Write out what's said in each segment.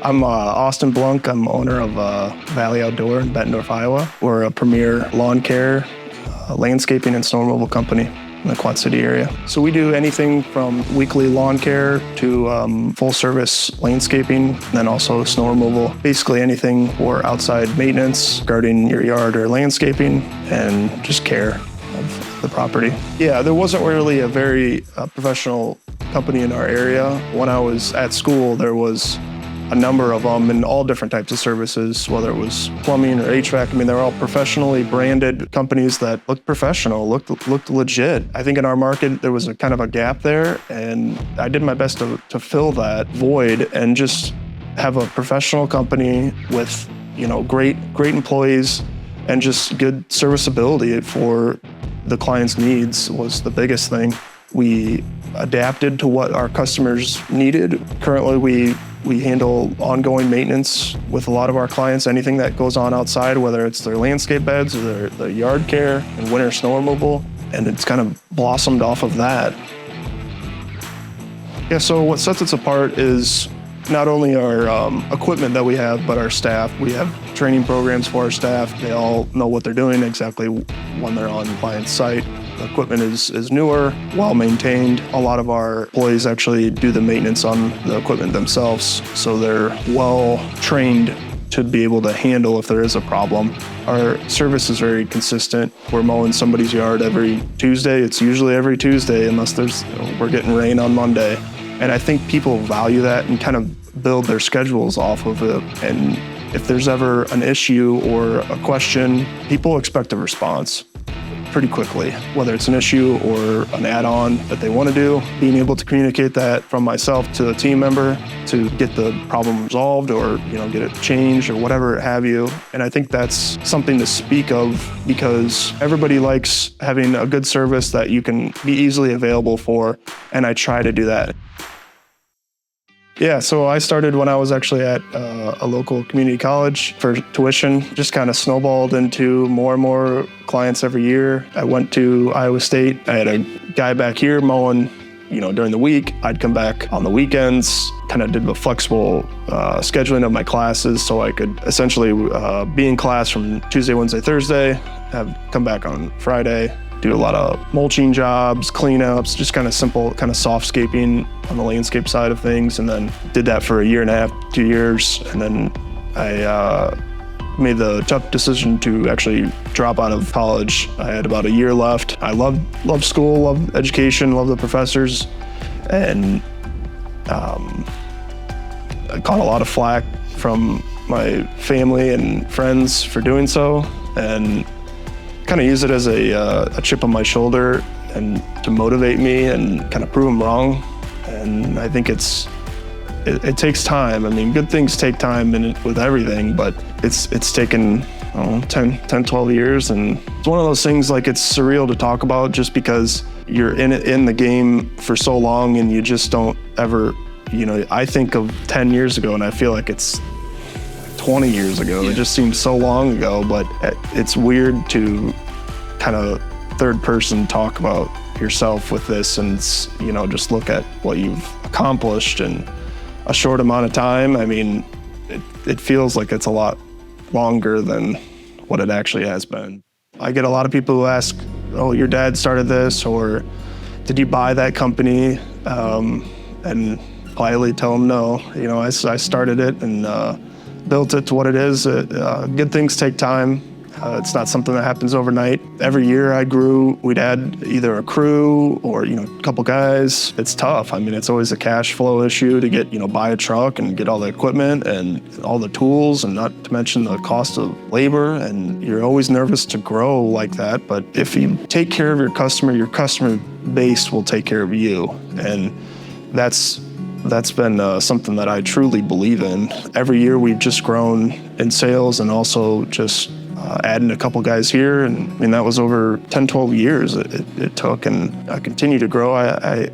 I'm Austin Blunk. I'm owner of Valley Outdoor in Bettendorf, Iowa. We're a premier lawn care, landscaping, and snow removal company in the Quad City area. So we do anything from weekly lawn care to full service landscaping, and then also snow removal. Basically anything for outside maintenance, guarding your yard or landscaping, and just care of the property. Yeah, there wasn't really a very professional company in our area. When I was at school, there was a number of them in all different types of services, whether it was plumbing or HVAC. I mean, they were all professionally branded companies that looked professional, looked legit. I think in our market, there was a kind of a gap there, and I did my best to fill that void and just have a professional company with, great employees and just good serviceability for the client's needs was the biggest thing. We adapted to what our customers needed. Currently, we handle ongoing maintenance with a lot of our clients, anything that goes on outside, whether it's their landscape beds or their yard care and winter snow removal, and it's kind of blossomed off of that. Yeah, so what sets us apart is not only our equipment that we have, but our staff. We have training programs for our staff. They all know what they're doing exactly when they're on client site. The equipment is newer, well-maintained. A lot of our employees actually do the maintenance on the equipment themselves, so they're well-trained to be able to handle if there is a problem. Our service is very consistent. We're mowing somebody's yard every Tuesday. It's usually every Tuesday unless we're getting rain on Monday. And I think people value that and kind of build their schedules off of it. And if there's ever an issue or a question, people expect a response pretty quickly, whether it's an issue or an add-on that they want to do. Being able to communicate that from myself to a team member to get the problem resolved or get it changed or whatever have you. And I think that's something to speak of because everybody likes having a good service that you can be easily available for, and I try to do that. Yeah, so I started when I was actually at a local community college for tuition, just kind of snowballed into more and more clients every year. I went to Iowa State. I had a guy back here mowing, during the week. I'd come back on the weekends, kind of did the flexible scheduling of my classes so I could essentially be in class from Tuesday, Wednesday, Thursday, come back on Friday, do a lot of mulching jobs, cleanups, just kind of simple, kind of softscaping on the landscape side of things. And then did that for a year and a half, 2 years. And then I made the tough decision to actually drop out of college. I had about a year left. I love school, love education, love the professors. And I caught a lot of flack from my family and friends for doing so. And kind of use it as a chip on my shoulder and to motivate me and kind of prove them wrong. And I think it takes time. I mean, good things take time with everything, but it's taken 10, 12 years. And it's one of those things like it's surreal to talk about just because you're in the game for so long and you just don't ever, I think of 10 years ago and I feel like it's 20 years ago. Yeah. It just seems so long ago, but it's weird to kind of third person talk about yourself with this and, just look at what you've accomplished in a short amount of time. I mean, it feels like it's a lot longer than what it actually has been. I get a lot of people who ask, oh, your dad started this, or did you buy that company? And politely tell them no. I started it and built it to what it is. Good things take time. It's not something that happens overnight. Every year I grew, we'd add either a crew or, a couple guys. It's tough. I mean, it's always a cash flow issue to get, buy a truck and get all the equipment and all the tools, and not to mention the cost of labor. And you're always nervous to grow like that. But if you take care of your customer base will take care of you. And that's been something that I truly believe in. Every year we've just grown in sales and also just adding a couple guys here. And I mean, that was over 10, 12 years it took, and I continue to grow. I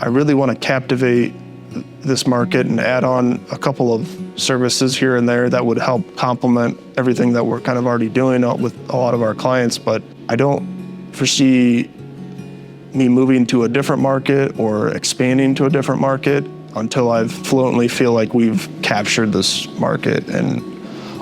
really want to captivate this market and add on a couple of services here and there that would help complement everything that we're kind of already doing with a lot of our clients. But I don't foresee me moving to a different market or expanding to a different market until I fluently feel like we've captured this market and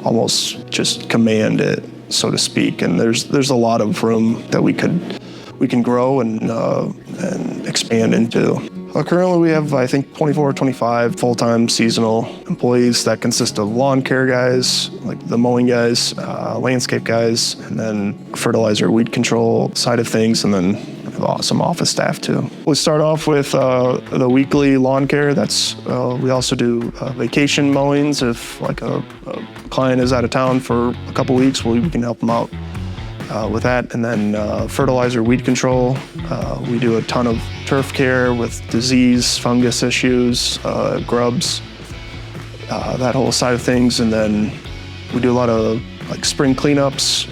almost just command it, so to speak. And there's a lot of room that we can grow and expand into. Currently, we have, I think, 24 or 25 full-time seasonal employees that consist of lawn care guys, like the mowing guys, landscape guys, and then fertilizer, weed control side of things, and then some office staff too. We start off with the weekly lawn care. We also do vacation mowings. If like a client is out of town for a couple weeks, we can help them out with that. And then fertilizer, weed control. We do a ton of turf care with disease, fungus issues, grubs, that whole side of things. And then we do a lot of like spring cleanups.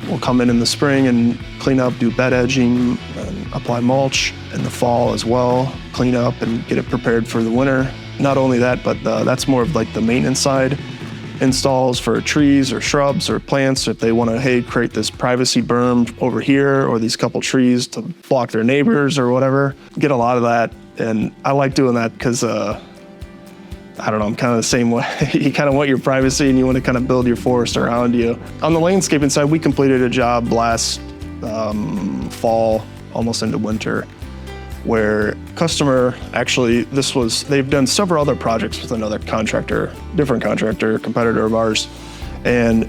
We'll come in the spring and clean up, do bed edging, and apply mulch. In the fall as well, clean up and get it prepared for the winter. Not only that, but that's more of like the maintenance side. Installs for trees or shrubs or plants if they want to, create this privacy berm over here or these couple trees to block their neighbors or whatever. Get a lot of that, and I like doing that because I don't know, I'm kind of the same way. You kind of want your privacy and you want to kind of build your forest around you. On the landscaping side, we completed a job last fall, almost into winter, where customer actually, they've done several other projects with another contractor, different contractor, competitor of ours, and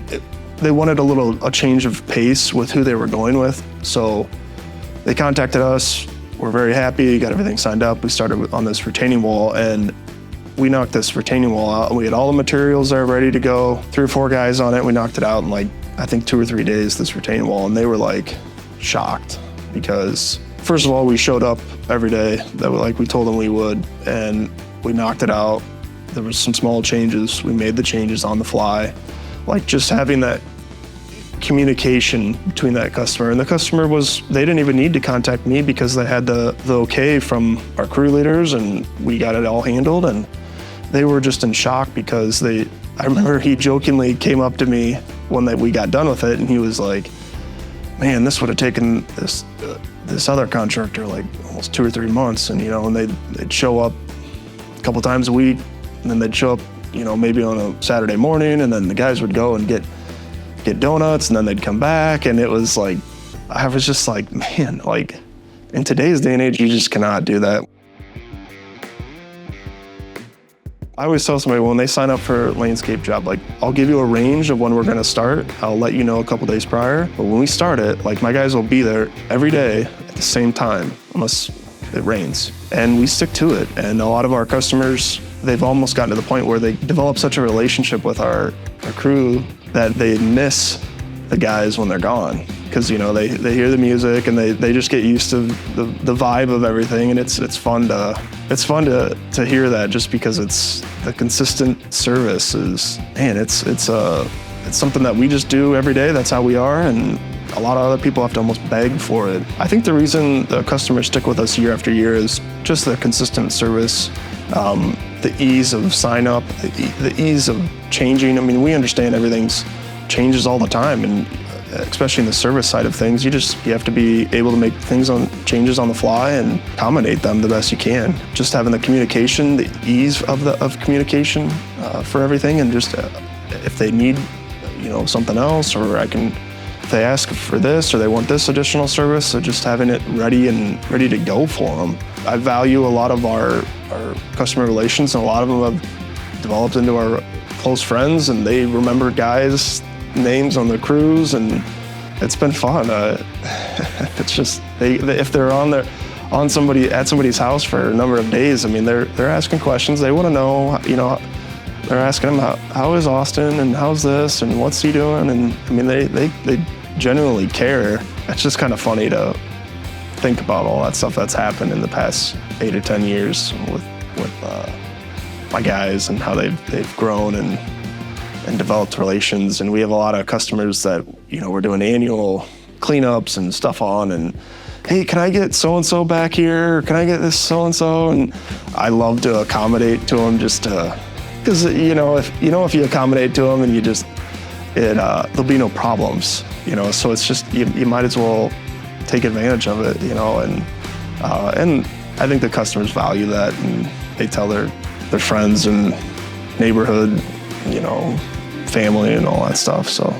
they wanted a change of pace with who they were going with. So they contacted us. We're very happy, got everything signed up. We started on this retaining wall, and we knocked this retaining wall out. We had all the materials there ready to go. 3 or 4 guys on it. We knocked it out in like, I think 2 or 3 days, this retaining wall, and they were like shocked because first of all, we showed up every day like we told them we would, and we knocked it out. There was some small changes. We made the changes on the fly. Like just having that communication between that customer and the customer they didn't even need to contact me because they had the okay from our crew leaders, and we got it all handled, and they were just in shock because I remember he jokingly came up to me when we got done with it, and he was like, man, this would have taken this other contractor like almost 2 or 3 months. And and they'd show up a couple times a week, and then they'd show up maybe on a Saturday morning, and then the guys would go and get donuts, and then they'd come back. And it was like, I was just like, man, like in today's day and age, you just cannot do that. I always tell somebody when they sign up for a landscape job, like, I'll give you a range of when we're gonna start. I'll let you know a couple days prior, but when we start it, like my guys will be there every day at the same time, unless it rains. And we stick to it. And a lot of our customers, they've almost gotten to the point where they develop such a relationship with our crew that they miss the guys when they're gone. Because they hear the music and they just get used to the vibe of everything, and it's fun to hear that, just because it's the consistent service is, man, it's something that we just do every day. That's how we are, and a lot of other people have to almost beg for it. I think the reason the customers stick with us year after year is just the consistent service, the ease of sign up, the ease of changing. I mean, we understand everything's changes all the time, and especially in the service side of things, you have to be able to make changes on the fly and accommodate them the best you can. Just having the communication, the ease of communication for everything, and just if they need, something else, or if they ask for this or they want this additional service, so just having it ready to go for them. I value a lot of our customer relations, and a lot of them have developed into our close friends, and they remember guys' names on the crews, and it's been fun. It's just if they're at somebody's house for a number of days, I mean, they're asking questions. They want to know, they're asking them how is Austin, and how's this, and what's he doing, and I mean, they genuinely care. It's just kind of funny to think about all that stuff that's happened in the past 8 or 10 years with my guys, and how they've grown and developed relations. And we have a lot of customers that, we're doing annual cleanups and stuff on, and hey, can I get so-and-so back here? Or can I get this so-and-so? And I love to accommodate to them, just because, if you accommodate to them and there'll be no problems, so it's just, you might as well take advantage of it, and I think the customers value that, and they tell their their friends and neighborhood, family and all that stuff. So